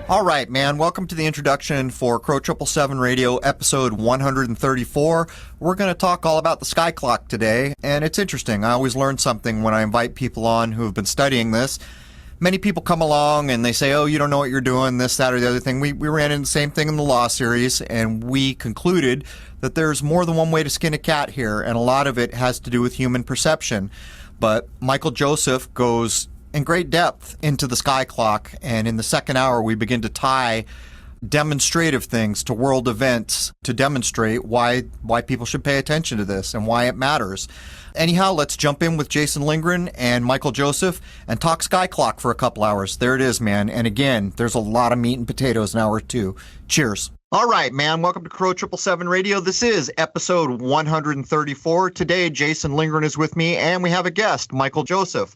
All right, man. Welcome to the introduction for Crow 777 Radio, episode 134. We're going to talk all about the Skyclock today, and it's interesting. I always learn something when I invite people on who have been studying this. Many people come along and they say, oh, you don't know what you're doing, this, that, or the other thing. We ran into the same thing in the law series, and we concluded that there's more than one way to skin a cat here, and a lot of it has to do with human perception. But Michael Joseph goes in great depth into the Skyclock, and in the second hour we begin to tie demonstrative things to world events to demonstrate why people should pay attention to this and why it matters. Anyhow, let's jump in with Jason Lindgren and Michael Joseph and talk Skyclock for a couple hours. There it is, man. And again, there's a lot of meat and potatoes in hour two. Cheers. All right, man. Welcome to Crow 777 Radio. This is episode 134. Today, Jason Lindgren is with me, and we have a guest, Michael Joseph.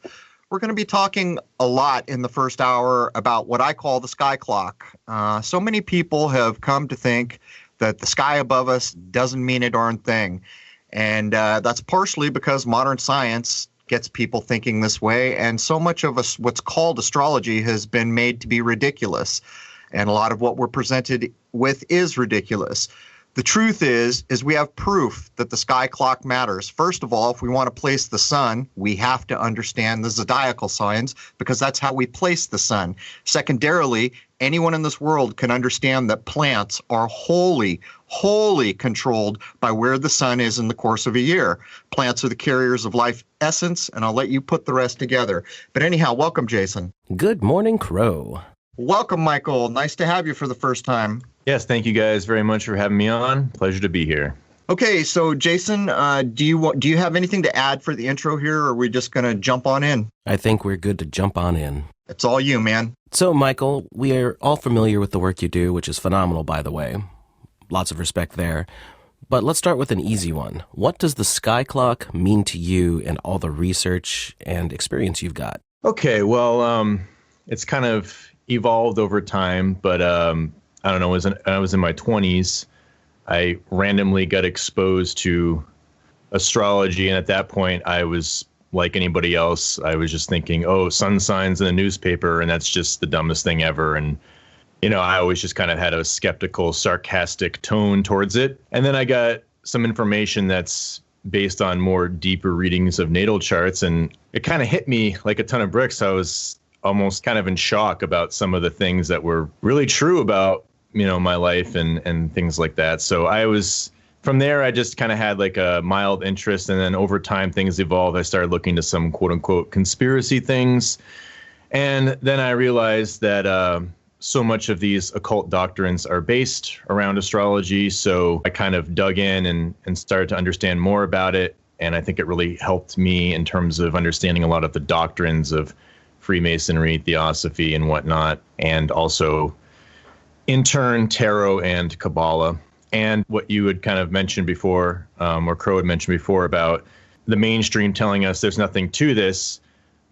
We're going to be talking a lot in the first hour about what I call the Skyclock. So many people have come to think that the sky above us doesn't mean a darn thing. And that's partially because modern science gets people thinking this way. And so much of what's called astrology has been made to be ridiculous. And a lot of what we're presented with is ridiculous. The truth is we have proof that the sky clock matters. First of all, if we want to place the sun, we have to understand the zodiacal signs because that's how we place the sun. Secondarily, anyone in this world can understand that plants are wholly controlled by where the sun is in the course of a year. Plants are the carriers of life essence, and I'll let you put the rest together. But anyhow, welcome, Jason. Good morning, Crow. Welcome, Michael. Nice to have you for the first time. Yes, thank you guys very much for having me on. Pleasure to be here. Okay, so Jason, do you have anything to add for the intro here, or are we just going to jump on in? I think we're good to jump on in. It's all you, man. So, Michael, we are all familiar with the work you do, which is phenomenal, by the way. Lots of respect there. But let's start with an easy one. What does the Skyclock mean to you and all the research and experience you've got? Okay, well, it's kind of evolved over time, but I don't know, I was in my 20s. I randomly got exposed to astrology, and at that point, I was like anybody else. I was just thinking, oh, sun signs in the newspaper, and that's just the dumbest thing ever. And, you know, I always just kind of had a skeptical, sarcastic tone towards it. And then I got some information that's based on more deeper readings of natal charts, and it kind of hit me like a ton of bricks. I was almost kind of in shock about some of the things that were really true about, you know, my life and things like that. So from there, I just kind of had like a mild interest. And then over time, things evolved. I started looking to some quote unquote conspiracy things. And then I realized that so much of these occult doctrines are based around astrology. So I kind of dug in and started to understand more about it. And I think it really helped me in terms of understanding a lot of the doctrines of Freemasonry, Theosophy, and whatnot, and also, in turn, Tarot and Kabbalah. And what you had kind of mentioned before, or Crow had mentioned before, about the mainstream telling us there's nothing to this,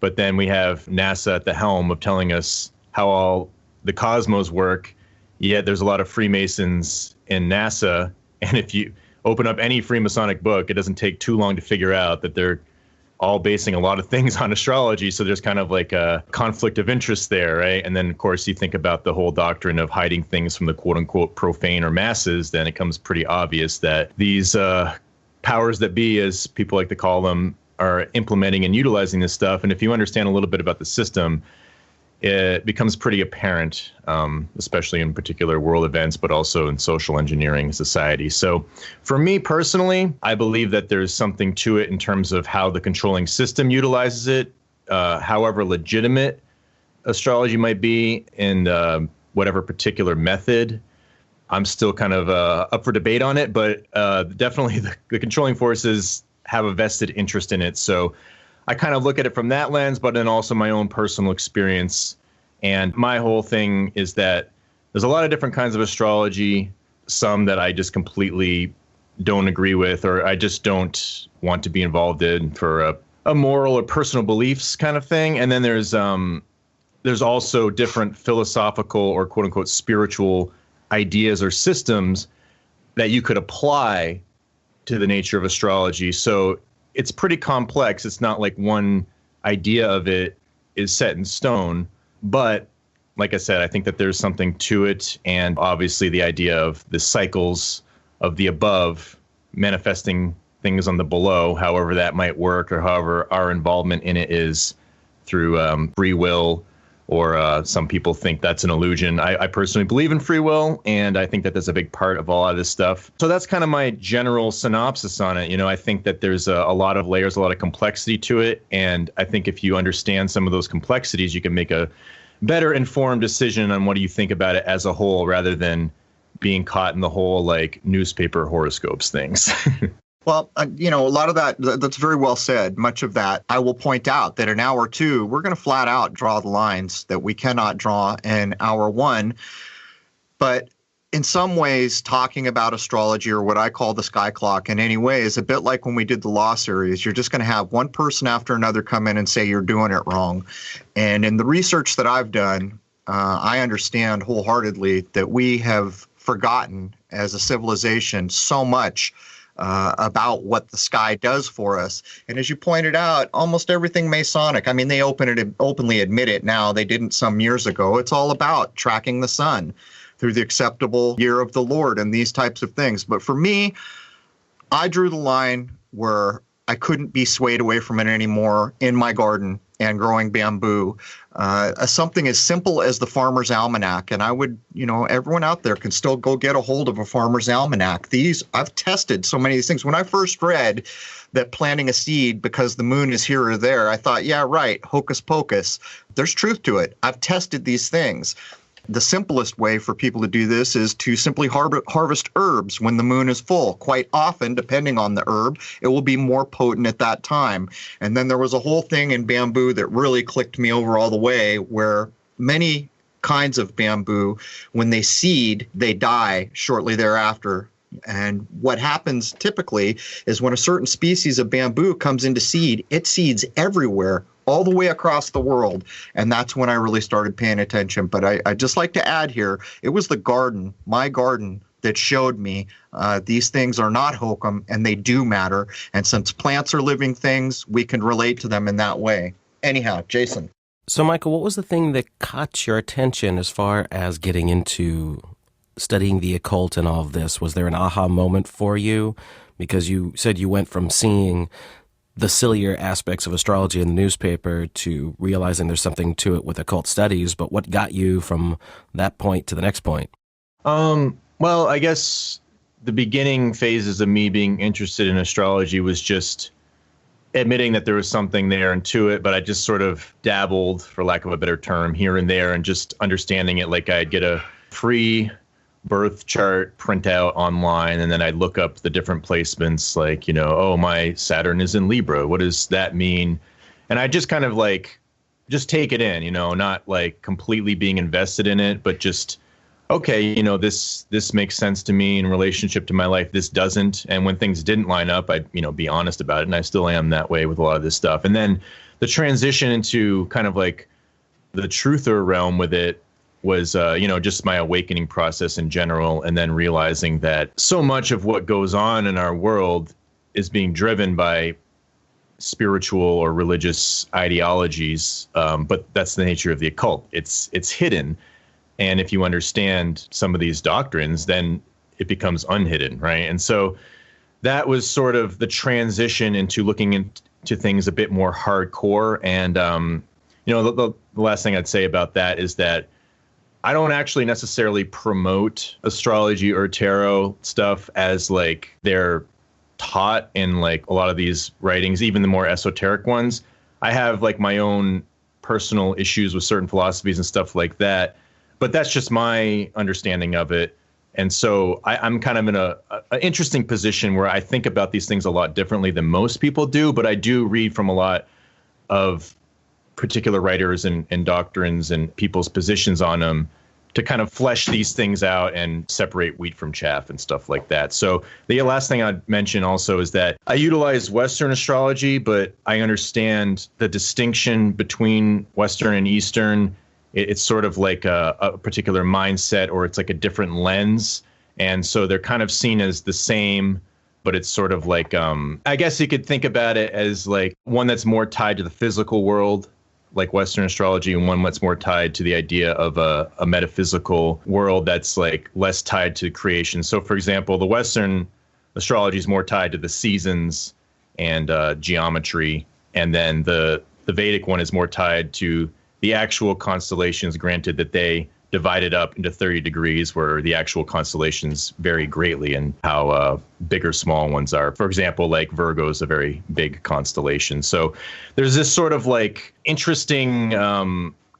but then we have NASA at the helm of telling us how all the cosmos work, yet there's a lot of Freemasons in NASA, and if you open up any Freemasonic book, it doesn't take too long to figure out that they're all basing a lot of things on astrology. So there's kind of like a conflict of interest there, right? And then, of course, you think about the whole doctrine of hiding things from the quote-unquote profane or masses, then it becomes pretty obvious that these powers that be, as people like to call them, are implementing and utilizing this stuff. And if you understand a little bit about the system, it becomes pretty apparent, especially in particular world events, but also in social engineering society. So for me personally, I believe that there's something to it in terms of how the controlling system utilizes it, however legitimate astrology might be in whatever particular method. I'm still kind of up for debate on it, but definitely the controlling forces have a vested interest in it. So I kind of look at it from that lens, but then also my own personal experience. And my whole thing is that there's a lot of different kinds of astrology, some that I just completely don't agree with, or I just don't want to be involved in for a moral or personal beliefs kind of thing. And then there's also different philosophical or quote unquote spiritual ideas or systems that you could apply to the nature of astrology. So it's pretty complex. It's not like one idea of it is set in stone, but like I said, I think that there's something to it. And obviously the idea of the cycles of the above manifesting things on the below, however that might work, or however our involvement in it is through free will, or some people think that's an illusion. I personally believe in free will, and I think that that's a big part of a lot of this stuff. So that's kind of my general synopsis on it. I think that there's a lot of layers, a lot of complexity to it, and I think if you understand some of those complexities, you can make a better informed decision on what do you think about it as a whole, rather than being caught in the whole like newspaper horoscopes things. Well, a lot of that's very well said. Much of that, I will point out that in hour 2, we're going to flat out draw the lines that we cannot draw in hour 1. But in some ways, talking about astrology, or what I call the Skyclock in any way, is a bit like when we did the law series. You're just going to have one person after another come in and say you're doing it wrong. And in the research that I've done, I understand wholeheartedly that we have forgotten as a civilization so much about what the sky does for us. And as you pointed out, almost everything Masonic, I mean, they openly admit it now. They didn't some years ago. It's all about tracking the sun through the acceptable year of the Lord and these types of things. But for me, I drew the line where I couldn't be swayed away from it anymore in my garden and growing bamboo. Something as simple as the Farmer's Almanac. And I would, everyone out there can still go get a hold of a Farmer's Almanac. I've tested so many of these things. When I first read that planting a seed because the moon is here or there, I thought, yeah, right, hocus pocus. There's truth to it. I've tested these things. The simplest way for people to do this is to simply harvest herbs when the moon is full. Quite often, depending on the herb, it will be more potent at that time. And then there was a whole thing in bamboo that really clicked me over all the way, where many kinds of bamboo, when they seed, they die shortly thereafter. And what happens typically is when a certain species of bamboo comes into seed, it seeds everywhere, all the way across the world. And that's when I really started paying attention. But I just like to add here, it was the garden, my garden, that showed me these things are not hokum and they do matter. And since plants are living things, we can relate to them in that way. Anyhow, Jason. So, Michael, what was the thing that caught your attention as far as getting into studying the occult and all of this? Was there an aha moment for you? Because you said you went from seeing the sillier aspects of astrology in the newspaper to realizing there's something to it with occult studies, but what got you from that point to the next point? Well, I guess the beginning phases of me being interested in astrology was just admitting that there was something there and to it, but I just sort of dabbled, for lack of a better term, here and there, and just understanding it like I'd get a free birth chart printout online, and then I'd look up the different placements, like, oh, my Saturn is in Libra. What does that mean? And I just kind of just take it in, not like completely being invested in it, but just, okay, this makes sense to me in relationship to my life. This doesn't. And when things didn't line up, I'd, be honest about it. And I still am that way with a lot of this stuff. And then the transition into kind of like the truther realm with it was, just my awakening process in general. And then realizing that so much of what goes on in our world is being driven by spiritual or religious ideologies. But that's the nature of the occult. It's hidden. And if you understand some of these doctrines, then it becomes unhidden, right? And so that was sort of the transition into looking into things a bit more hardcore. And, the last thing I'd say about that is that I don't actually necessarily promote astrology or tarot stuff as like they're taught in like a lot of these writings, even the more esoteric ones. I have like my own personal issues with certain philosophies and stuff like that. But that's just my understanding of it. And so I'm kind of in an interesting position where I think about these things a lot differently than most people do. But I do read from a lot of particular writers and doctrines and people's positions on them to kind of flesh these things out and separate wheat from chaff and stuff like that. So the last thing I'd mention also is that I utilize Western astrology, but I understand the distinction between Western and Eastern. It's sort of like a particular mindset, or it's like a different lens. And so they're kind of seen as the same, but it's sort of like, I guess you could think about it as like one that's more tied to the physical world like Western astrology, and one that's more tied to the idea of a metaphysical world that's like less tied to creation. So, for example, the Western astrology is more tied to the seasons and geometry, and then the Vedic one is more tied to the actual constellations, granted that they divide it up into 30 degrees, where the actual constellations vary greatly in how big or small ones are. For example, like Virgo is a very big constellation. So there's this sort of like interesting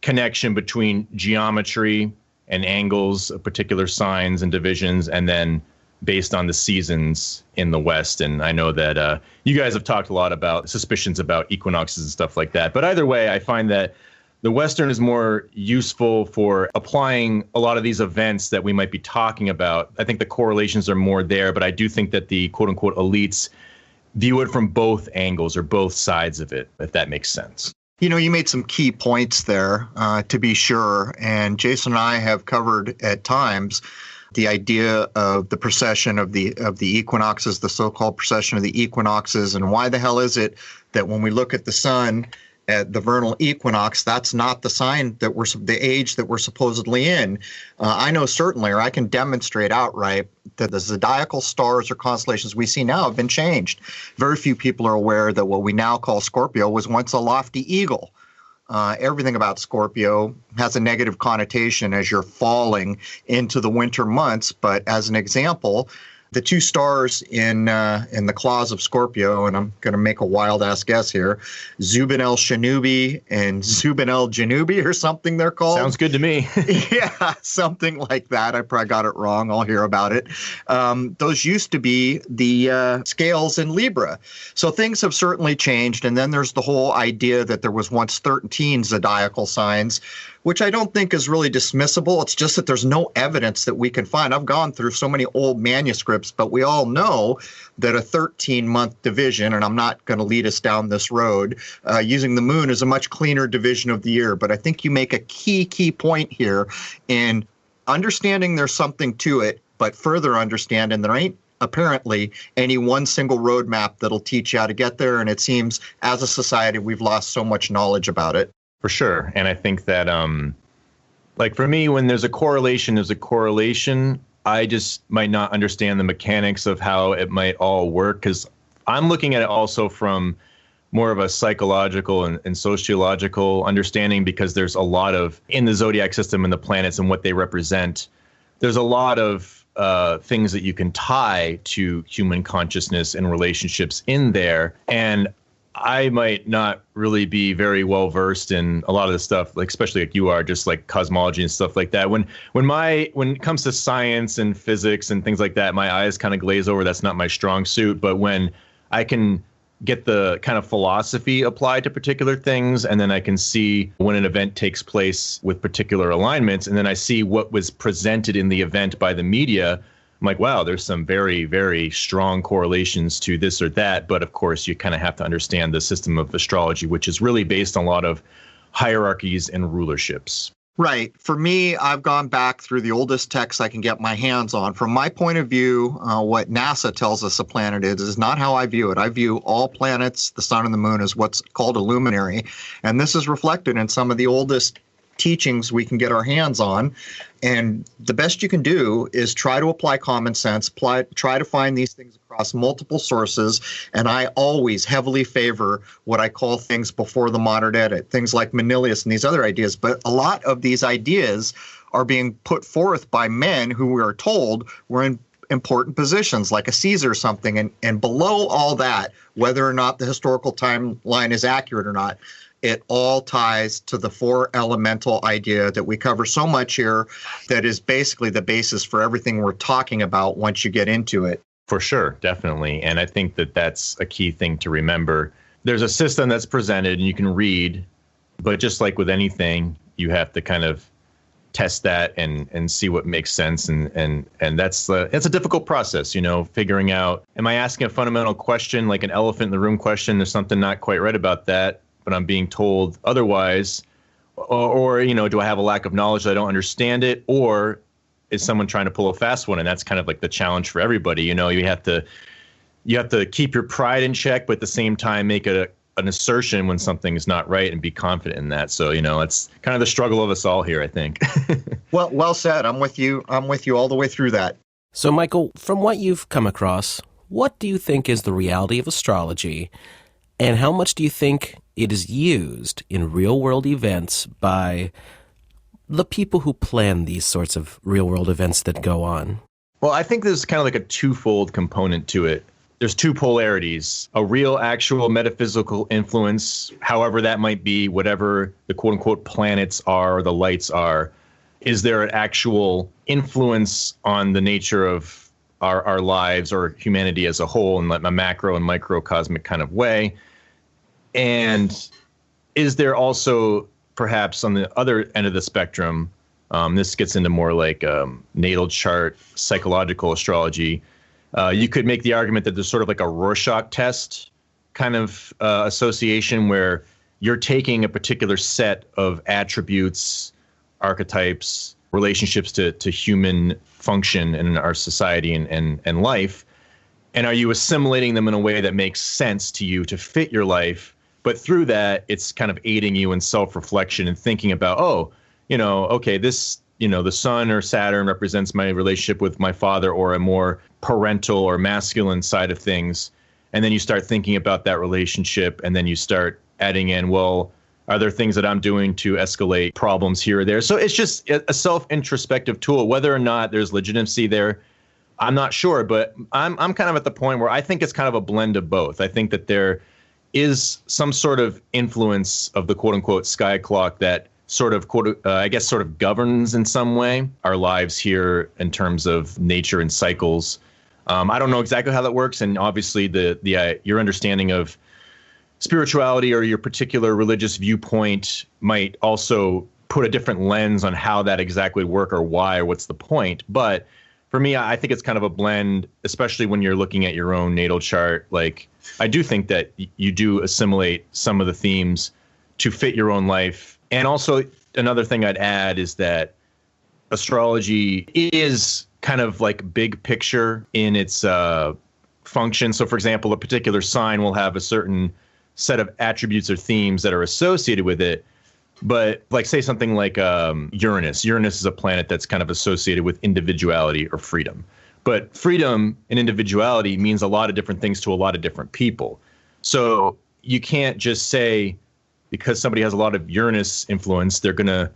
connection between geometry and angles of particular signs and divisions, and then based on the seasons in the West. And I know that you guys have talked a lot about suspicions about equinoxes and stuff like that. But either way, I find that the Western is more useful for applying a lot of these events that we might be talking about. I think the correlations are more there, but I do think that the quote unquote elites view it from both angles or both sides of it, if that makes sense. You know, you made some key points there, to be sure. And Jason and I have covered at times the idea of the precession of the equinoxes, the so-called precession of the equinoxes, and why the hell is it that when we look at the sun at the vernal equinox, that's not the sign that the age that we're supposedly in. I know certainly, or I can demonstrate outright, that the zodiacal stars or constellations we see now have been changed. Very few people are aware that what we now call Scorpio was once a lofty eagle. Everything about Scorpio has a negative connotation as you're falling into the winter months. But as an example, the two stars in the claws of Scorpio, and I'm going to make a wild-ass guess here, Zubin el-Shanubi and Zubin el-Janubi or something they're called. Sounds good to me. Yeah, something like that. I probably got it wrong. I'll hear about it. Those used to be the scales in Libra. So things have certainly changed. And then there's the whole idea that there was once 13 zodiacal signs, which I don't think is really dismissible. It's just that there's no evidence that we can find. I've gone through so many old manuscripts, but we all know that a 13-month division, and I'm not going to lead us down this road, using the moon is a much cleaner division of the year. But I think you make a key point here in understanding there's something to it, but further understanding there ain't apparently any one single roadmap that'll teach you how to get there. And it seems as a society, we've lost so much knowledge about it. For sure. And I think that, like for me, when there's a correlation, I just might not understand the mechanics of how it might all work, because I'm looking at it also from more of a psychological and sociological understanding, because there's a lot of, in the zodiac system and the planets and what they represent, there's a lot of things that you can tie to human consciousness and relationships in there. And I might not really be very well versed in a lot of the stuff, like especially like you are, just like cosmology and stuff like that. When it comes to science and physics and things like that, my eyes kind of glaze over. That's not my strong suit. But when I can get the kind of philosophy applied to particular things, and then I can see when an event takes place with particular alignments, and then I see what was presented in the event by the media, I'm like, wow, there's some very, very strong correlations to this or that. But of course, you kind of have to understand the system of astrology, which is really based on a lot of hierarchies and rulerships. Right. For me, I've gone back through the oldest texts I can get my hands on. From my point of view, what NASA tells us a planet is not how I view it. I view all planets, the sun and the moon, as what's called a luminary. And this is reflected in some of the oldest teachings we can get our hands on. And the best you can do is try to apply common sense, try to find these things across multiple sources. And I always heavily favor what I call things before the modern edit, things like Manilius and these other ideas. But a lot of these ideas are being put forth by men who we are told were in important positions, like a Caesar or something. And below all that, whether or not the historical timeline is accurate or not, it all ties to the four elemental idea that we cover so much here, that is basically the basis for everything we're talking about once you get into it. For sure, definitely. And I think that that's a key thing to remember. There's a system that's presented and you can read, but just like with anything, you have to kind of test that and see what makes sense. And that's it's a difficult process, you know, figuring out, am I asking a fundamental question, like an elephant in the room question? There's something not quite right about that, but I'm being told otherwise, or you know, do I have a lack of knowledge that I don't understand it, or is someone trying to pull a fast one? And that's kind of like the challenge for everybody. You know, you have to keep your pride in check, but at the same time make it an assertion when something is not right and be confident in that. So, it's kind of the struggle of us all here, I think. Well said. I'm with you all the way through that. So, Michael, from what you've come across, what do you think is the reality of astrology, and how much do you think it is used in real-world events by the people who plan these sorts of real-world events that go on? Well, I think there's kind of like a twofold component to it. There's two polarities: a real, actual metaphysical influence, however that might be, whatever the quote-unquote planets are, the lights are. Is there an actual influence on the nature of our lives or humanity as a whole in a macro and microcosmic kind of way? And is there also perhaps on the other end of the spectrum, this gets into more like natal chart, psychological astrology, you could make the argument that there's sort of like a Rorschach test kind of association where you're taking a particular set of attributes, archetypes, relationships to human function in our society and life, and are you assimilating them in a way that makes sense to you to fit your life? But through that, it's kind of aiding you in self-reflection and thinking about, okay, this, the sun or Saturn represents my relationship with my father, or a more parental or masculine side of things. And then you start thinking about that relationship, and then you start adding in, well, are there things that I'm doing to escalate problems here or there? So it's just a self-introspective tool. Whether or not there's legitimacy there, I'm not sure. But I'm kind of at the point where I think it's kind of a blend of both. I think that there is some sort of influence of the quote-unquote sky clock that sort of, sort of governs in some way our lives here in terms of nature and cycles. I don't know exactly how that works. And obviously your understanding of spirituality or your particular religious viewpoint might also put a different lens on how that exactly would work or why or what's the point. But for me, I think it's kind of a blend, especially when you're looking at your own natal chart. Like, I do think that you do assimilate some of the themes to fit your own life. And also another thing I'd add is that astrology is kind of like big picture in its function. So, for example, a particular sign will have a certain set of attributes or themes that are associated with it. But like, say something like Uranus. Uranus is a planet that's kind of associated with individuality or freedom. But freedom and individuality means a lot of different things to a lot of different people. So you can't just say because somebody has a lot of Uranus influence, they're going to,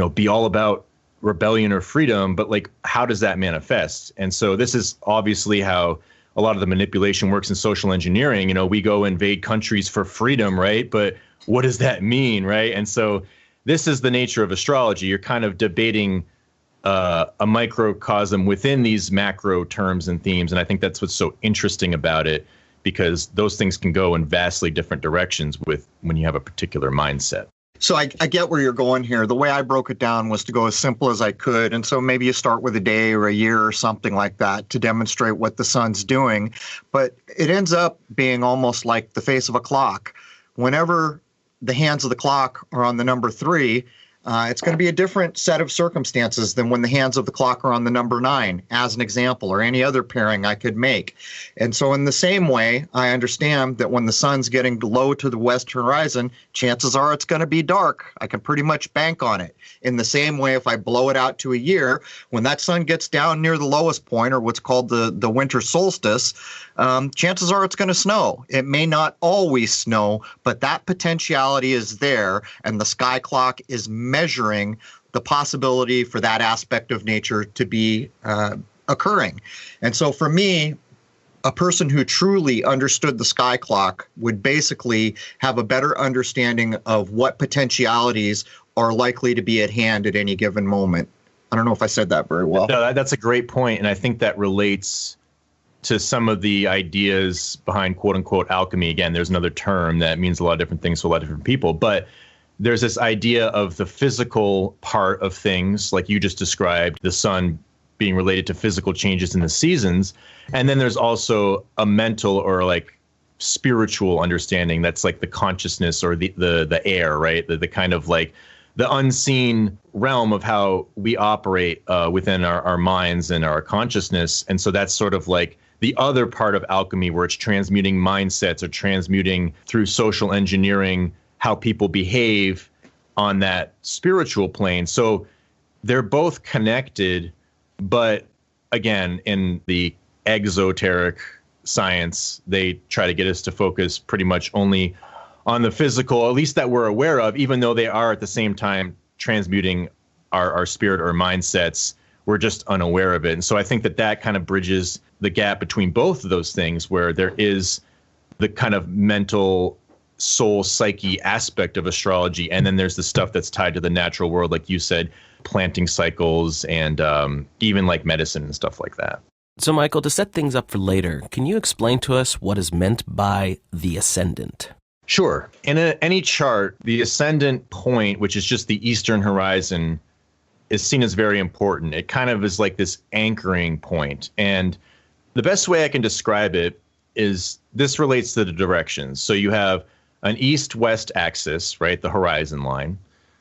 be all about rebellion or freedom. But like, how does that manifest? And so this is obviously how a lot of the manipulation works in social engineering. We go invade countries for freedom, right? But what does that mean, right? And so this is the nature of astrology. You're kind of debating a microcosm within these macro terms and themes. And I think that's what's so interesting about it, because those things can go in vastly different directions when you have a particular mindset. So I get where you're going here. The way I broke it down was to go as simple as I could. And so maybe you start with a day or a year or something like that to demonstrate what the sun's doing. But it ends up being almost like the face of a clock. Whenever the hands of the clock are on the number 3, it's going to be a different set of circumstances than when the hands of the clock are on the number 9, as an example, or any other pairing I could make. And so in the same way, I understand that when the sun's getting low to the western horizon, chances are it's going to be dark. I can pretty much bank on it. In the same way, if I blow it out to a year, when that sun gets down near the lowest point, or what's called the winter solstice, chances are it's going to snow. It may not always snow, but that potentiality is there, and the sky clock is measuring the possibility for that aspect of nature to be occurring. And so for me, a person who truly understood the sky clock would basically have a better understanding of what potentialities are likely to be at hand at any given moment. I don't know if I said that very well. No, that's a great point, and I think that relates to some of the ideas behind quote-unquote alchemy. Again, there's another term that means a lot of different things to a lot of different people, but there's this idea of the physical part of things, like you just described, the sun being related to physical changes in the seasons. And then there's also a mental or like spiritual understanding that's like the consciousness or the air, right? The kind of like the unseen realm of how we operate within our minds and our consciousness. And so that's sort of like the other part of alchemy where it's transmuting mindsets or transmuting through social engineering how people behave on that spiritual plane. So they're both connected, but again, in the exoteric science, they try to get us to focus pretty much only on the physical, at least that we're aware of, even though they are at the same time transmuting our spirit or mindsets. We're just unaware of it. And so I think that kind of bridges the gap between both of those things, where there is the kind of mental soul psyche aspect of astrology, and then there's the stuff that's tied to the natural world, like you said, planting cycles and even like medicine and stuff like that. So, Michael, to set things up for later, can you explain to us what is meant by the ascendant? Sure. In any chart, the ascendant point, which is just the eastern horizon, is seen as very important. It kind of is like this anchoring point. And the best way I can describe it is this relates to the directions. So you have an east-west axis, right, the horizon line,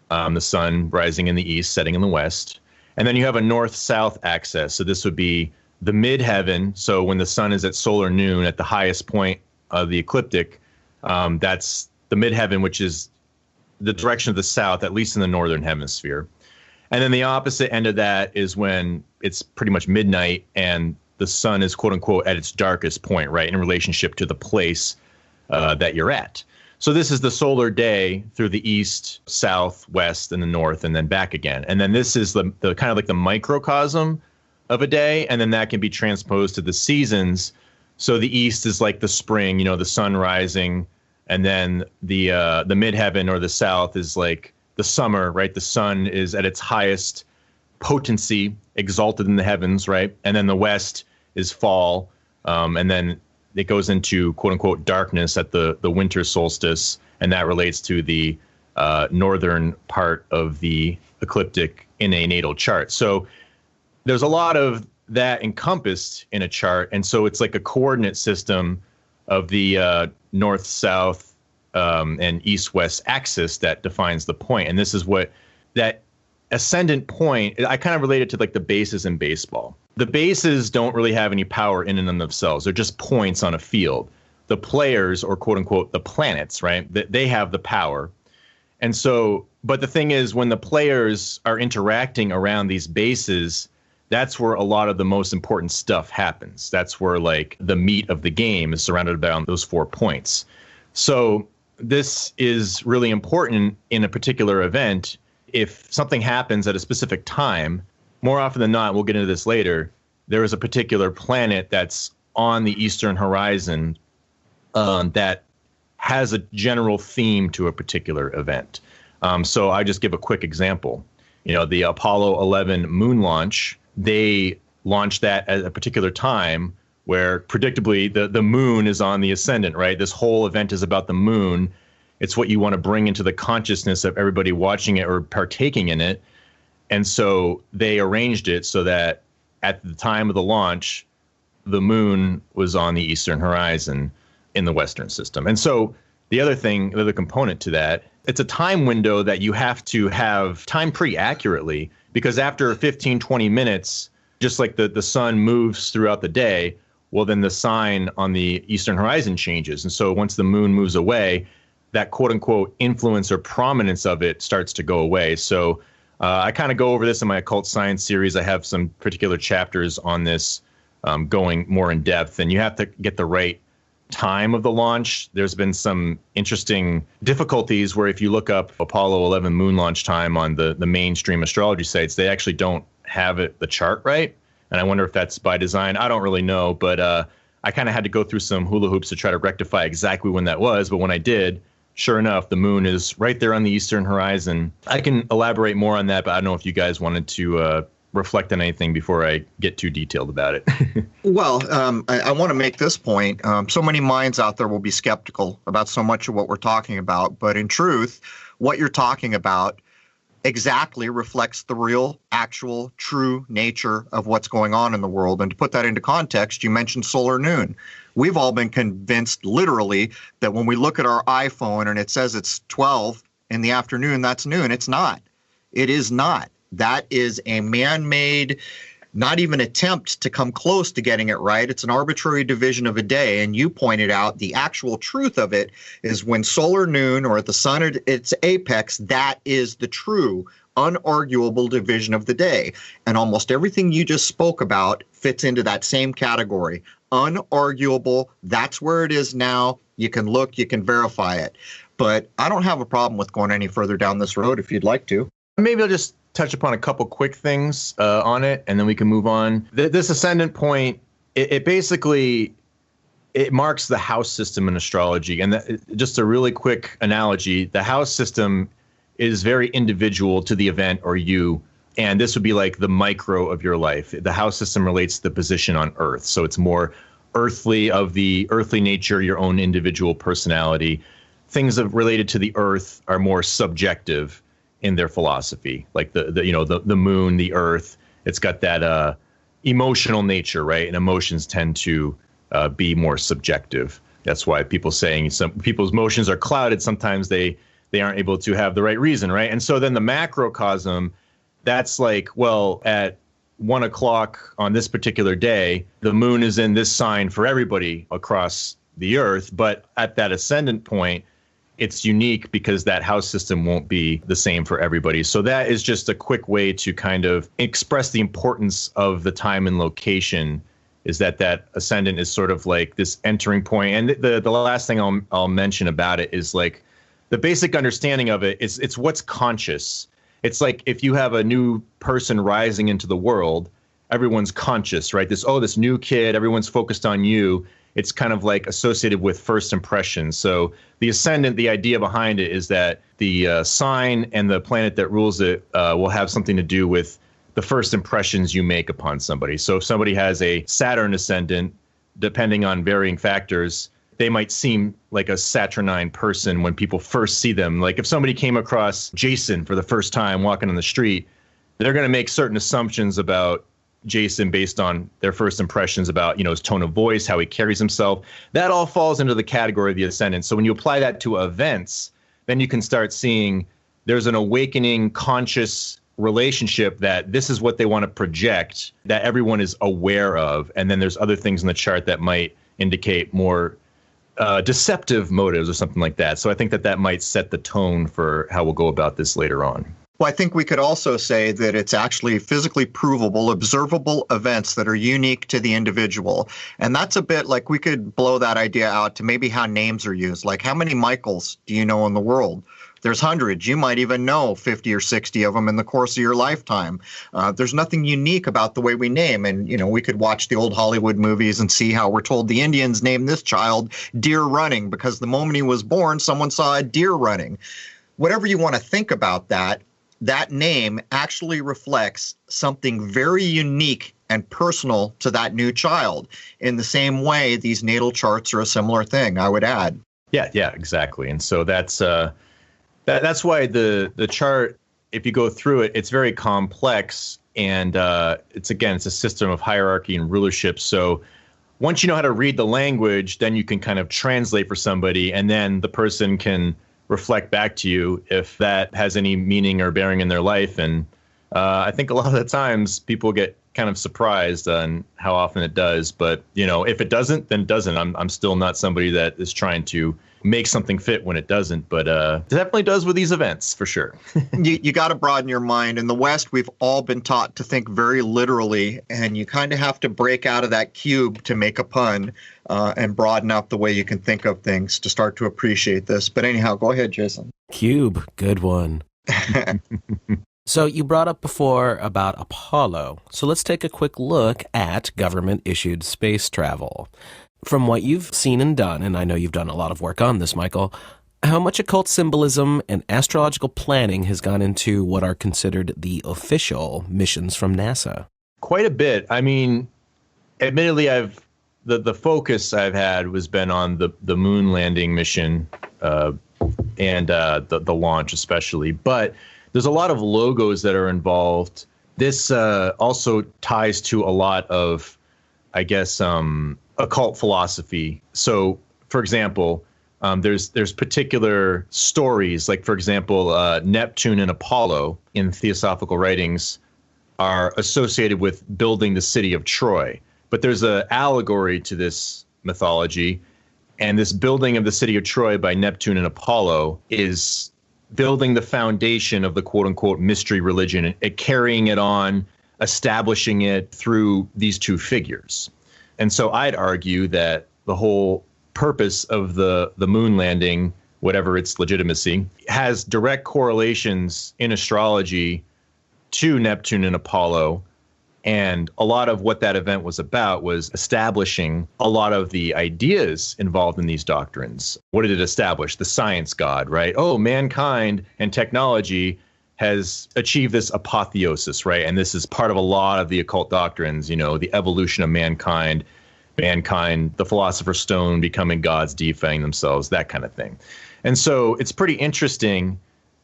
the sun rising in the east, setting in the west. And then you have a north-south axis. So this would be the midheaven. So when the sun is at solar noon at the highest point of the ecliptic, that's the midheaven, which is the direction of the south, at least in the northern hemisphere. And then the opposite end of that is when it's pretty much midnight and the sun is, quote unquote, at its darkest point, right, in relationship to the place that you're at. So this is the solar day through the east, south, west, and the north, and then back again. And then this is the kind of like the microcosm of a day, and then that can be transposed to the seasons. So the east is like the spring, the sun rising, and then the midheaven or the south is like the summer, right? The sun is at its highest potency, exalted in the heavens, right? And then the west is fall, and then it goes into quote unquote darkness at the winter solstice, and that relates to the northern part of the ecliptic in a natal chart. So there's a lot of that encompassed in a chart, and so it's like a coordinate system of the north, south, and east-west axis that defines the point. And this is what that ascendant point, I kind of relate it to like the bases in baseball. The bases don't really have any power in and of themselves. They're just points on a field. The players, or quote unquote, the planets, right? They have the power. And so, but the thing is, when the players are interacting around these bases, that's where a lot of the most important stuff happens. That's where like the meat of the game is surrounded around those 4 points. So this is really important in a particular event. If something happens at a specific time, more often than not, we'll get into this later, there is a particular planet that's on the eastern horizon that has a general theme to a particular event. So I just give a quick example. The Apollo 11 moon launch, they launched that at a particular time where predictably the moon is on the ascendant, right? This whole event is about the moon. It's what you want to bring into the consciousness of everybody watching it or partaking in it. And so they arranged it so that at the time of the launch, the moon was on the eastern horizon in the Western system. And so the other component to that, it's a time window that you have to have time pretty accurately, because after 15, 20 minutes, just like the sun moves throughout the day, well, then the sign on the eastern horizon changes. And so once the moon moves away, that quote unquote influence or prominence of it starts to go away. So I kind of go over this in my occult science series. I have some particular chapters on this going more in depth, and you have to get the right time of the launch. There's been some interesting difficulties where if you look up Apollo 11 moon launch time on the mainstream astrology sites, they actually don't have the chart right. And I wonder if that's by design. I don't really know, but I kind of had to go through some hula hoops to try to rectify exactly when that was. But when I did, sure enough, the moon is right there on the eastern horizon. I can elaborate more on that, but I don't know if you guys wanted to reflect on anything before I get too detailed about it. Well, I want to make this point. So many minds out there will be skeptical about so much of what we're talking about. But in truth, what you're talking about exactly reflects the real, actual, true nature of what's going on in the world. And to put that into context, you mentioned solar noon. We've all been convinced literally that when we look at our iPhone and it says it's 12 in the afternoon, that's noon. It's not. It is not. That is a man-made not even attempt to come close to getting it right. It's an arbitrary division of a day. And you pointed out the actual truth of it is when solar noon or the sun at its apex, that is the true unarguable division of the day. And almost everything you just spoke about fits into that same category. Unarguable, that's where it is now. You can look, you can verify it. But I don't have a problem with going any further down this road if you'd like to. Maybe I'll just touch upon a couple quick things on it, and then we can move on. This Ascendant Point, it basically, it marks the house system in astrology. And just a really quick analogy, the house system is very individual to the event or you. And this would be like the micro of your life. The house system relates to the position on Earth. So it's more earthly, of the earthly nature, your own individual personality. Things related to the Earth are more subjective in their philosophy, like the moon, the Earth. It's got that emotional nature, right? And emotions tend to be more subjective. That's why people saying some people's emotions are clouded. Sometimes they aren't able to have the right reason, right? And so then the macrocosm, that's like, well, at 1 o'clock on this particular day, the moon is in this sign for everybody across the Earth. But at that ascendant point, it's unique because that house system won't be the same for everybody. So that is just a quick way to kind of express the importance of the time and location, is that ascendant is sort of like this entering point. And the last thing I'll mention about it is like the basic understanding of it is it's what's conscious. It's like if you have a new person rising into the world, everyone's conscious, right? This new kid, everyone's focused on you. It's kind of like associated with first impressions. So the ascendant, the idea behind it is that the sign and the planet that rules it will have something to do with the first impressions you make upon somebody. So if somebody has a Saturn ascendant, depending on varying factors, they might seem like a Saturnine person when people first see them. Like if somebody came across Jason for the first time walking on the street, they're going to make certain assumptions about Jason based on their first impressions about, his tone of voice, how he carries himself. That all falls into the category of the ascendant. So when you apply that to events, then you can start seeing there's an awakening conscious relationship that this is what they want to project, that everyone is aware of. And then there's other things in the chart that might indicate more deceptive motives or something like that. So I think that might set the tone for how we'll go about this later on. Well, I think we could also say that it's actually physically provable, observable events that are unique to the individual. And that's a bit like we could blow that idea out to maybe how names are used. Like how many Michaels do you know in the world? There's hundreds. You might even know 50 or 60 of them in the course of your lifetime. There's nothing unique about the way we name. And, we could watch the old Hollywood movies and see how we're told the Indians named this child Deer Running because the moment he was born, someone saw a deer running. Whatever you want to think about that name actually reflects something very unique and personal to that new child. In the same way, these natal charts are a similar thing, I would add. Yeah, exactly. And so that's why the chart, if you go through it, it's very complex. And it's a system of hierarchy and rulership. So once you know how to read the language, then you can kind of translate for somebody, and then the person can reflect back to you if that has any meaning or bearing in their life. And I think a lot of the times people get kind of surprised on how often it does. But, if it doesn't, then it doesn't. I'm still not somebody that is trying to make something fit when it doesn't. But it definitely does with these events, for sure. You got to broaden your mind. In the West, we've all been taught to think very literally, and you kind of have to break out of that cube to make a pun and broaden out the way you can think of things to start to appreciate this. But anyhow, go ahead, Jason. Cube, good one. So you brought up before about Apollo. So let's take a quick look at government-issued space travel. From what you've seen and done, and I know you've done a lot of work on this, Michael, how much occult symbolism and astrological planning has gone into what are considered the official missions from NASA? Quite a bit. I mean, admittedly, the focus I've had was been on the moon landing mission and the launch especially. But there's a lot of logos that are involved. This also ties to a lot of, I guess, occult philosophy. So, for example, there's particular stories, like, for example, Neptune and Apollo in theosophical writings are associated with building the city of Troy. But there's an allegory to this mythology, and this building of the city of Troy by Neptune and Apollo is building the foundation of the quote-unquote mystery religion and carrying it on, establishing it through these two figures. And so I'd argue that the whole purpose of the moon landing, whatever its legitimacy, has direct correlations in astrology to Neptune and Apollo. And a lot of what that event was about was establishing a lot of the ideas involved in these doctrines. What did it establish? The science god, right? Oh, mankind and technology has achieved this apotheosis, right? And this is part of a lot of the occult doctrines, the evolution of mankind, the philosopher's stone becoming gods, deifying themselves, that kind of thing. And so it's pretty interesting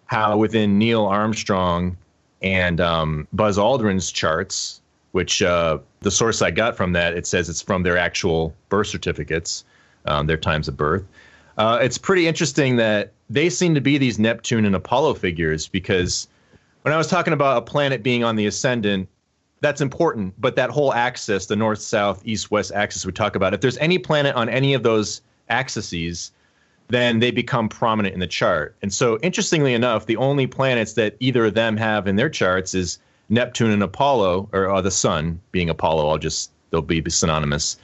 how within Neil Armstrong and Buzz Aldrin's charts, which the source I got from that, it says it's from their actual birth certificates, their times of birth. It's pretty interesting that they seem to be these Neptune and Apollo figures, because when I was talking about a planet being on the ascendant, that's important. But that whole axis, the north, south, east, west axis we talk about, if there's any planet on any of those axes, then they become prominent in the chart. And so interestingly enough, the only planets that either of them have in their charts is Neptune and Apollo, or the sun being Apollo. They'll be synonymous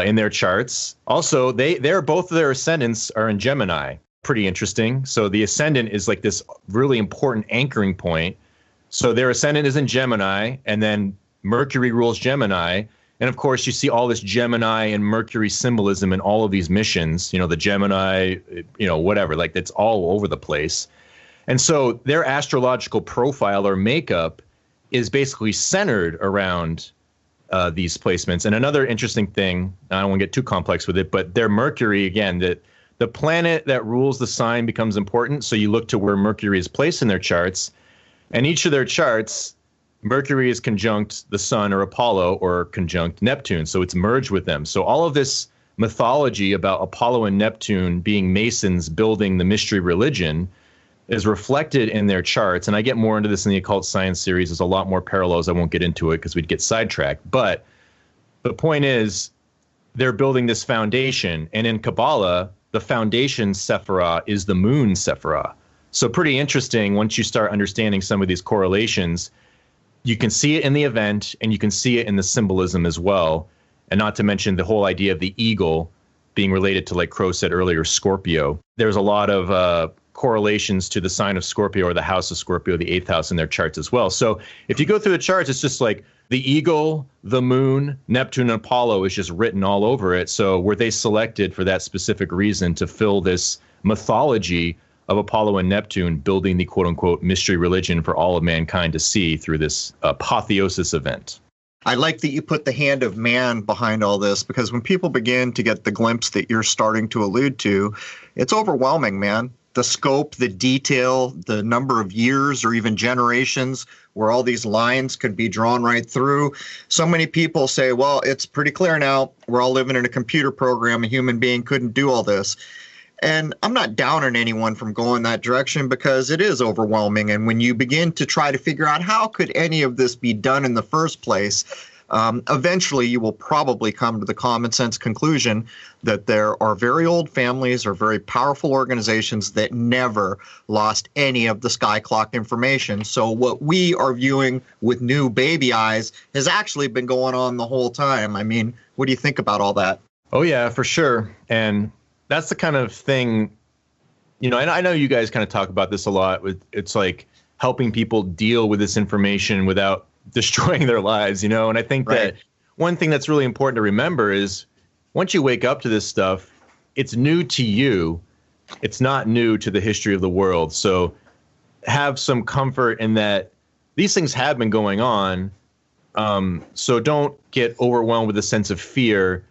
in their charts. Also, both of their ascendants are in Gemini. Pretty interesting. So the ascendant is like this really important anchoring point. So their ascendant is in Gemini, and then Mercury rules Gemini. And of course, you see all this Gemini and Mercury symbolism in all of these missions, the Gemini, whatever, like that's all over the place. And so their astrological profile or makeup is basically centered around these placements. And another interesting thing, I don't want to get too complex with it, but their Mercury, again, that the planet that rules the sign becomes important. So you look to where Mercury is placed in their charts, and each of their charts, Mercury is conjunct the sun or Apollo, or conjunct Neptune. So it's merged with them. So all of this mythology about Apollo and Neptune being Masons building the mystery religion is reflected in their charts. And I get more into this in the Occult Science series. There's a lot more parallels. I won't get into it because we'd get sidetracked. But the point is, they're building this foundation. And in Kabbalah, the foundation Sephirah is the moon Sephirah. So pretty interesting once you start understanding some of these correlations. You can see it in the event, and you can see it in the symbolism as well. And not to mention the whole idea of the eagle being related to, like Crow said earlier, Scorpio. There's a lot of correlations to the sign of Scorpio, or the house of Scorpio, the 8th house in their charts as well. So if you go through the charts, it's just like the eagle, the moon, Neptune, and Apollo is just written all over it. So were they selected for that specific reason to fill this mythology of Apollo and Neptune building the quote-unquote mystery religion for all of mankind to see through this apotheosis event? I like that you put the hand of man behind all this, because when people begin to get the glimpse that you're starting to allude to, it's overwhelming, man. The scope, the detail, the number of years or even generations where all these lines could be drawn right through. So many people say, well, it's pretty clear now. We're all living in a computer program. A human being couldn't do all this. And I'm not downing anyone from going that direction, because it is overwhelming. And when you begin to try to figure out how could any of this be done in the first place, eventually you will probably come to the common sense conclusion that there are very old families or very powerful organizations that never lost any of the Skyclock information. So what we are viewing with new baby eyes has actually been going on the whole time. I mean, what do you think about all that? Oh, yeah, for sure. And that's the kind of thing, and I know you guys kind of talk about this a lot. It's like helping people deal with this information without destroying their lives, and I think that one thing that's really important to remember is once you wake up to this stuff, it's new to you. It's not new to the history of the world. So have some comfort in that these things have been going on. So don't get overwhelmed with a sense of fear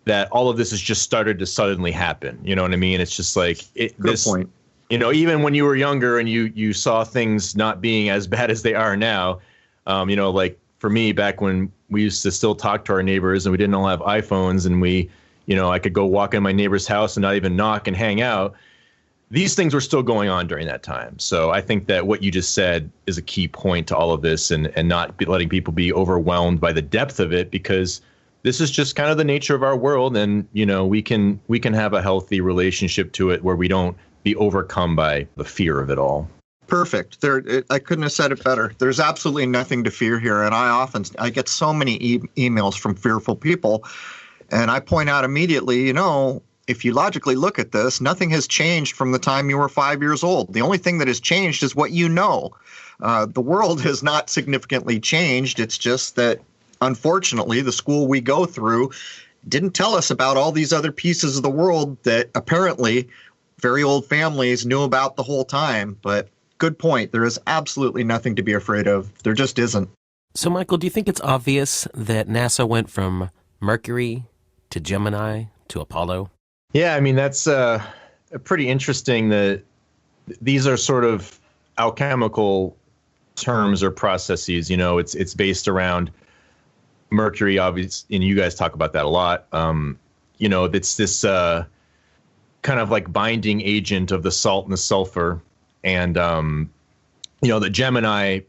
that all of this has just started to suddenly happen. You know what I mean? It's just like Good point. Even when you were younger and you saw things not being as bad as they are now, like for me, back when we used to still talk to our neighbors and we didn't all have iPhones, and I could go walk in my neighbor's house and not even knock and hang out. these things were still going on during that time. So I think that what you just said is a key point to all of this, and not letting people be overwhelmed by the depth of it, because this is just kind of the nature of our world. And, we can have a healthy relationship to it where we don't be overcome by the fear of it all. Perfect. I couldn't have said it better. There's absolutely nothing to fear here. And I get so many emails from fearful people. And I point out immediately, if you logically look at this, nothing has changed from the time you were 5 years old. The only thing that has changed is what you know. The world has not significantly changed. It's just that, unfortunately, the school we go through didn't tell us about all these other pieces of the world that apparently very old families knew about the whole time. But good point. There is absolutely nothing to be afraid of. There just isn't. So, Michael, do you think it's obvious that NASA went from Mercury to Gemini to Apollo? Yeah, I mean, that's pretty interesting that these are sort of alchemical terms or processes. It's based around Mercury, obviously, and you guys talk about that a lot. It's this kind of like binding agent of the salt and the sulfur. And, the Gemini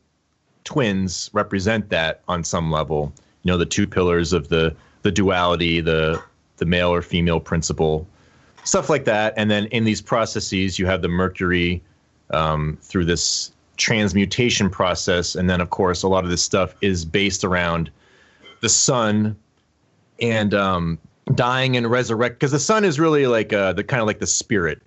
twins represent that on some level, the two pillars of the duality, the male or female principle, stuff like that. And then in these processes, you have the Mercury through this transmutation process. And then, of course, a lot of this stuff is based around the sun and dying and resurrect, because the sun is really like the kind of like the spirit.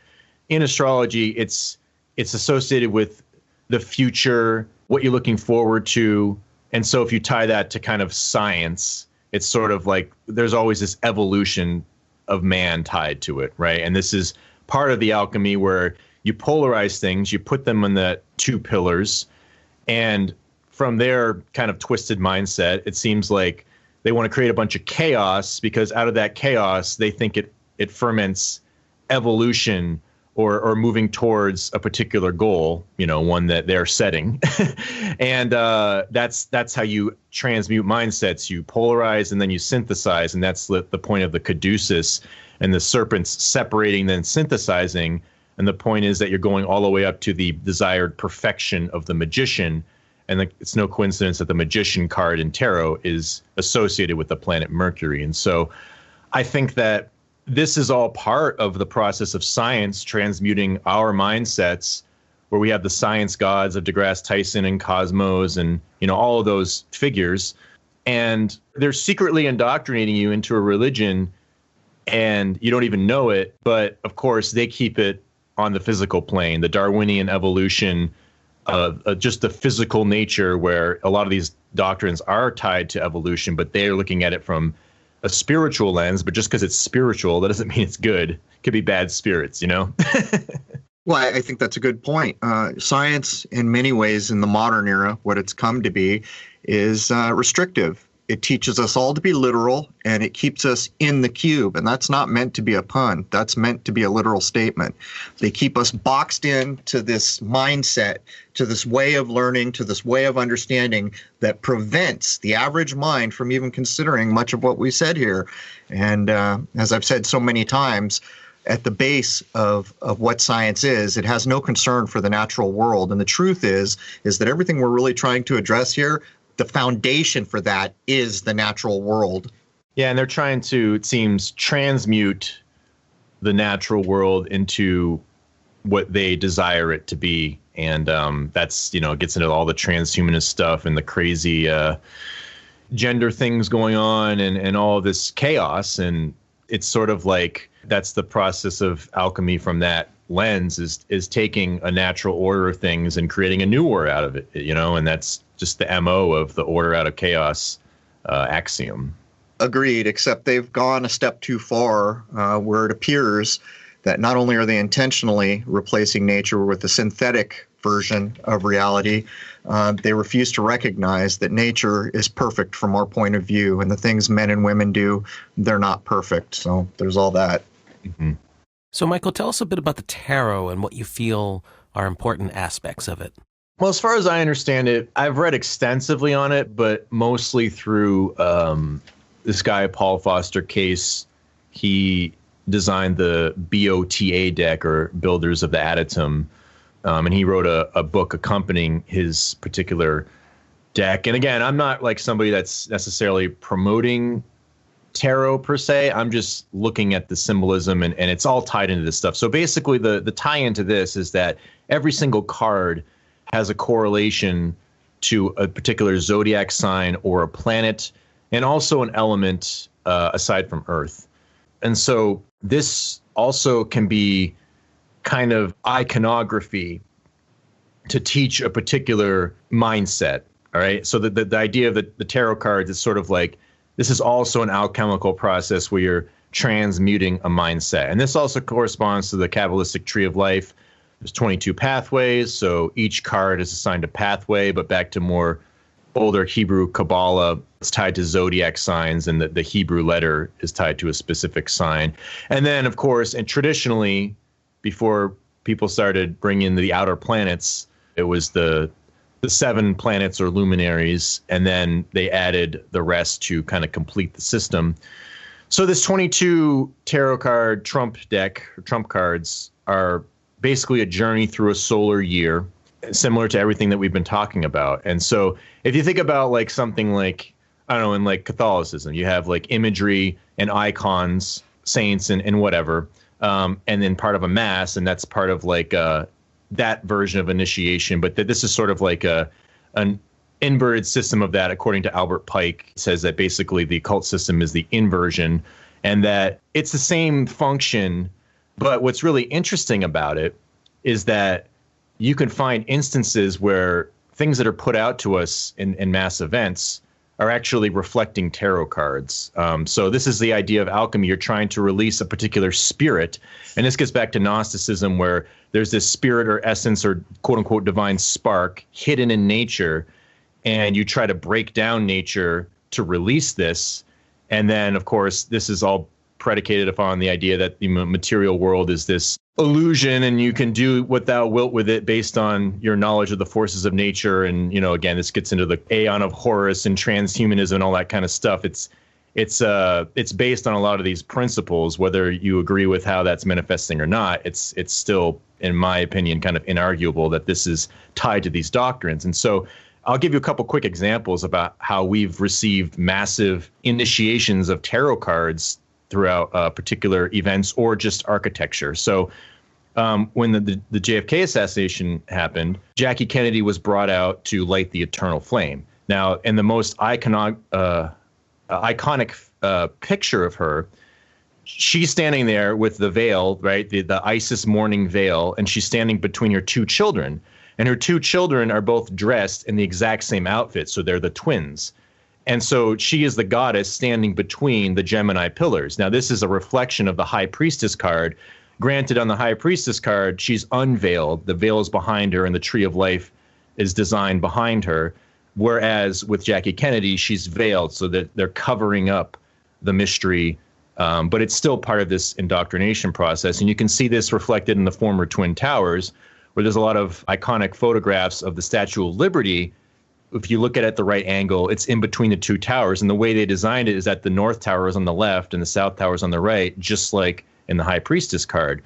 In astrology, it's associated with the future, what you're looking forward to. And so if you tie that to kind of science, it's sort of like there's always this evolution of man tied to it, right? And this is part of the alchemy where you polarize things, you put them in the two pillars, and from their kind of twisted mindset, it seems like they want to create a bunch of chaos, because out of that chaos, they think it ferments evolution or moving towards a particular goal, one that they're setting. And that's how you transmute mindsets. You polarize and then you synthesize, and that's the point of the caduceus and the serpents separating then synthesizing. And the point is that you're going all the way up to the desired perfection of the magician. And it's no coincidence that the magician card in tarot is associated with the planet Mercury. And so I think that this is all part of the process of science transmuting our mindsets, where we have the science gods of deGrasse Tyson and Cosmos and, all of those figures. And they're secretly indoctrinating you into a religion and you don't even know it. But of course, they keep it on the physical plane, the Darwinian evolution of just the physical nature, where a lot of these doctrines are tied to evolution, but they're looking at it from a spiritual lens. But just because it's spiritual, that doesn't mean it's good. It could be bad spirits, Well, I think that's a good point. Science, in many ways, in the modern era, what it's come to be is restrictive. It teaches us all to be literal, and it keeps us in the cube. And that's not meant to be a pun. That's meant to be a literal statement. They keep us boxed in to this mindset, to this way of learning, to this way of understanding that prevents the average mind from even considering much of what we said here. And as I've said so many times, at the base of what science is, it has no concern for the natural world. And the truth is that everything we're really trying to address here, the foundation for that is the natural world. Yeah, and they're trying to, it seems, transmute the natural world into what they desire it to be. And that's, gets into all the transhumanist stuff and the crazy gender things going on and all of this chaos. And it's sort of like that's the process of alchemy from that lens is taking a natural order of things and creating a new order out of it, and that's just the MO of the order out of chaos axiom. Agreed, except they've gone a step too far, where it appears that not only are they intentionally replacing nature with a synthetic version of reality, they refuse to recognize that nature is perfect from our point of view, and the things men and women do, they're not perfect. So there's all that. Mm-hmm. So, Michael, tell us a bit about the tarot and what you feel are important aspects of it. Well, as far as I understand it, I've read extensively on it, but mostly through this guy, Paul Foster Case. He designed the BOTA deck, or Builders of the Adytum. And he wrote a book accompanying his particular deck. And again, I'm not like somebody that's necessarily promoting tarot per se. I'm just looking at the symbolism, and it's all tied into this stuff. So basically the tie into this is that every single card has a correlation to a particular zodiac sign or a planet, and also an element aside from Earth. And so this also can be kind of iconography to teach a particular mindset. All right. So the idea of the tarot cards is sort of like, this is also an alchemical process where you're transmuting a mindset. And this also corresponds to the Kabbalistic tree of life. There's 22 pathways. So each card is assigned a pathway, but back to more older Hebrew Kabbalah, it's tied to zodiac signs, and the Hebrew letter is tied to a specific sign. And then, of course, and traditionally, before people started bringing in the outer planets, it was the 7 planets or luminaries, and then they added the rest to kind of complete the system. So this 22 tarot card trump deck, or trump cards, are basically a journey through a solar year, similar to everything that we've been talking about. And so if you think about like something like, I don't know, in like Catholicism, you have like imagery and icons, saints and whatever, and then part of a mass, and that's part of like that version of initiation. But this is sort of like an inverted system of that, according to Albert Pike. It says that basically the occult system is the inversion, and that it's the same function. But what's really interesting about it is that you can find instances where things that are put out to us in mass events are actually reflecting tarot cards. So this is the idea of alchemy. You're trying to release a particular spirit. And this gets back to Gnosticism, where there's this spirit or essence or quote unquote divine spark hidden in nature. And you try to break down nature to release this. And then, of course, this is all predicated upon the idea that the material world is this illusion, and you can do what thou wilt with it based on your knowledge of the forces of nature. And, again, this gets into the Aeon of Horus and transhumanism and all that kind of stuff. It's based on a lot of these principles. Whether you agree with how that's manifesting or not, it's still, in my opinion, kind of inarguable that this is tied to these doctrines. And so I'll give you a couple quick examples about how we've received massive initiations of tarot cards throughout particular events or just architecture. So when the JFK assassination happened, Jackie Kennedy was brought out to light the eternal flame. Now, in the most iconic picture of her, she's standing there with the veil, right, the Isis mourning veil, and she's standing between her 2 children. And her 2 children are both dressed in the exact same outfit, so they're the twins. And so she is the goddess standing between the Gemini pillars. Now, this is a reflection of the High Priestess card. Granted, on the High Priestess card, she's unveiled. The veil is behind her, and the Tree of Life is designed behind her. Whereas with Jackie Kennedy, she's veiled, so that they're covering up the mystery. But it's still part of this indoctrination process. And you can see this reflected in the former Twin Towers, where there's a lot of iconic photographs of the Statue of Liberty. If you look at it at the right angle, it's in between the 2 towers. And the way they designed it is that the North Tower is on the left and the South Tower is on the right, just like in the High Priestess card.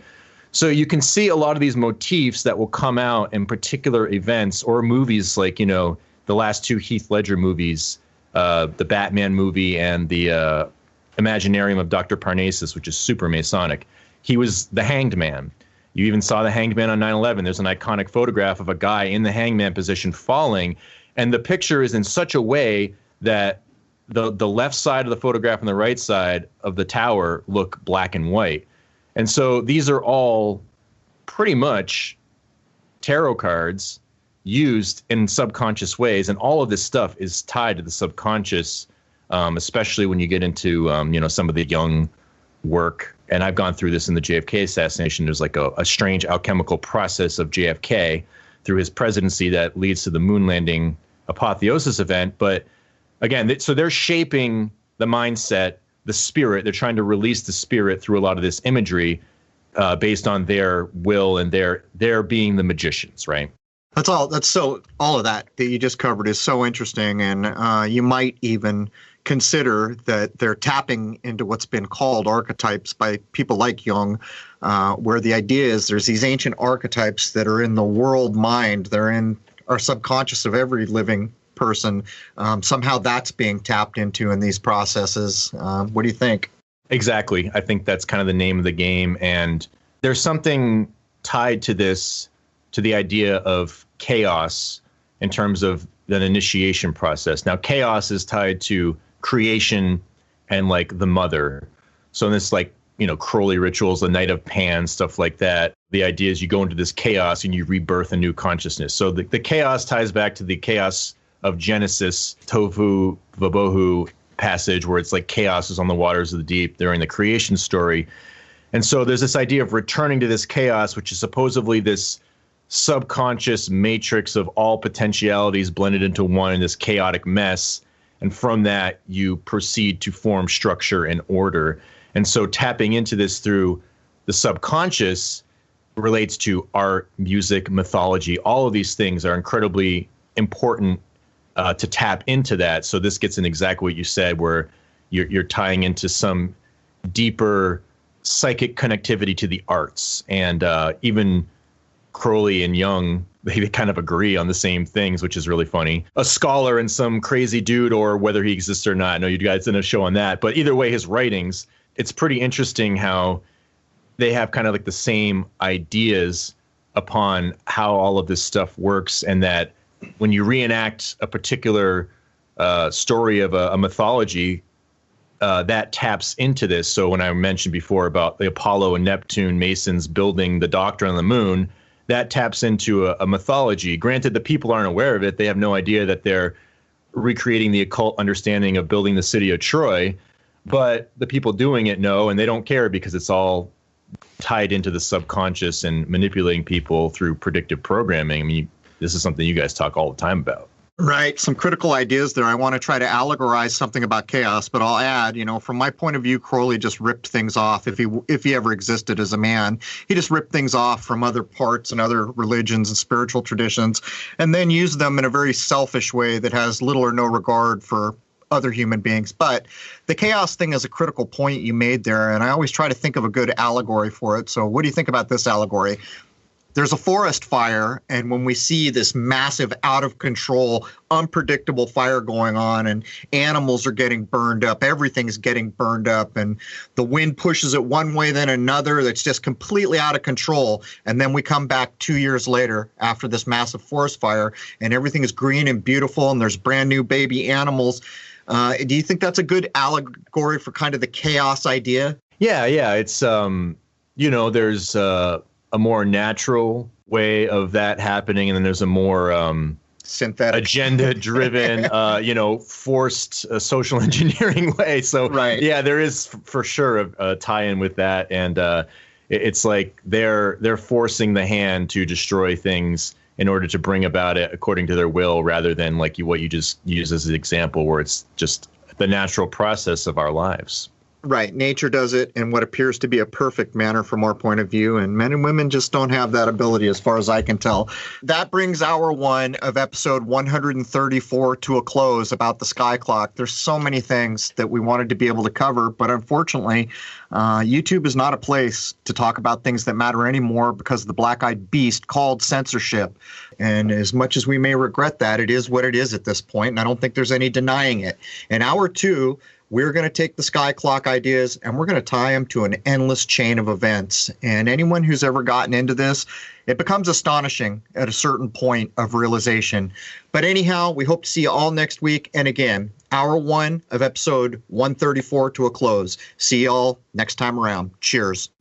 So you can see a lot of these motifs that will come out in particular events or movies, like, the last 2 Heath Ledger movies, the Batman movie and the Imaginarium of Dr. Parnassus, which is super Masonic. He was the Hanged Man. You even saw the Hanged Man on 9/11. There's an iconic photograph of a guy in the hangman position falling. And the picture is in such a way that the left side of the photograph and the right side of the tower look black and white. And so these are all pretty much tarot cards used in subconscious ways. And all of this stuff is tied to the subconscious, especially when you get into, some of the young work. And I've gone through this in the JFK assassination. There's like a strange alchemical process of JFK through his presidency that leads to the moon landing apotheosis event. But again, so they're shaping the mindset, the spirit. They're trying to release the spirit through a lot of this imagery based on their will and their being the magicians, right? All of that you just covered is so interesting. And you might even consider that they're tapping into what's been called archetypes by people like Jung, where the idea is there's these ancient archetypes that are in the world mind, they're in our subconscious of every living person. Somehow that's being tapped into in these processes. What do you think? Exactly. I think that's kind of the name of the game. And there's something tied to this, to the idea of chaos in terms of an initiation process. Now, chaos is tied to creation and like the mother. So in this, like, Crowley rituals, the Night of Pan, stuff like that, the idea is you go into this chaos and you rebirth a new consciousness. So the chaos ties back to the chaos of Genesis, Tohu Vabohu passage, where it's like chaos is on the waters of the deep during the creation story. And so there's this idea of returning to this chaos, which is supposedly this subconscious matrix of all potentialities blended into one in this chaotic mess. And from that, you proceed to form structure and order. And so tapping into this through the subconscious relates to art, music, mythology. All of these things are incredibly important to tap into that. So this gets in exactly what you said, where you're tying into some deeper psychic connectivity to the arts. And even Crowley and Jung, they kind of agree on the same things, which is really funny. A scholar and some crazy dude, or whether he exists or not. I know you guys did a show on that. But either way, his writings, it's pretty interesting how they have kind of like the same ideas upon how all of this stuff works, and that when you reenact a particular story of a mythology, that taps into this. So when I mentioned before about the Apollo and Neptune Masons building the doctrine on the moon, that taps into a mythology. Granted, the people aren't aware of it. They have no idea that they're recreating the occult understanding of building the city of Troy. But the people doing it know, and they don't care because it's all tied into the subconscious and manipulating people through predictive programming. I mean, this is something you guys talk all the time about. Right. Some critical ideas there. I want to try to allegorize something about chaos, but I'll add, from my point of view, Crowley just ripped things off. If he ever existed as a man, he just ripped things off from other parts and other religions and spiritual traditions, and then used them in a very selfish way that has little or no regard for other human beings. But the chaos thing is a critical point you made there, and I always try to think of a good allegory for it. So what do you think about this allegory? There's a forest fire, and when we see this massive, out-of-control, unpredictable fire going on, and animals are getting burned up, everything's getting burned up, and the wind pushes it one way then another, that's just completely out of control. And then we come back 2 years later after this massive forest fire, and everything is green and beautiful, and there's brand new baby animals. Do you think that's a good allegory for kind of the chaos idea? Yeah. It's, there's a more natural way of that happening, and then there's a more synthetic, agenda-driven, forced social engineering way. So, right. Yeah, there is for sure a tie-in with that, and it's like they're forcing the hand to destroy things in order to bring about it according to their will, rather than like what you just used as an example, where it's just the natural process of our lives. Right. Nature does it in what appears to be a perfect manner from our point of view, and men and women just don't have that ability as far as I can tell. That brings hour one of episode 134 to a close about the Skyclock. There's so many things that we wanted to be able to cover, but unfortunately, YouTube is not a place to talk about things that matter anymore because of the black-eyed beast called censorship. And as much as we may regret that, it is what it is at this point, and I don't think there's any denying it. In hour two, we're going to take the Skyclock ideas and we're going to tie them to an endless chain of events. And anyone who's ever gotten into this, it becomes astonishing at a certain point of realization. But anyhow, we hope to see you all next week. And again, hour one of episode 134 to a close. See you all next time around. Cheers.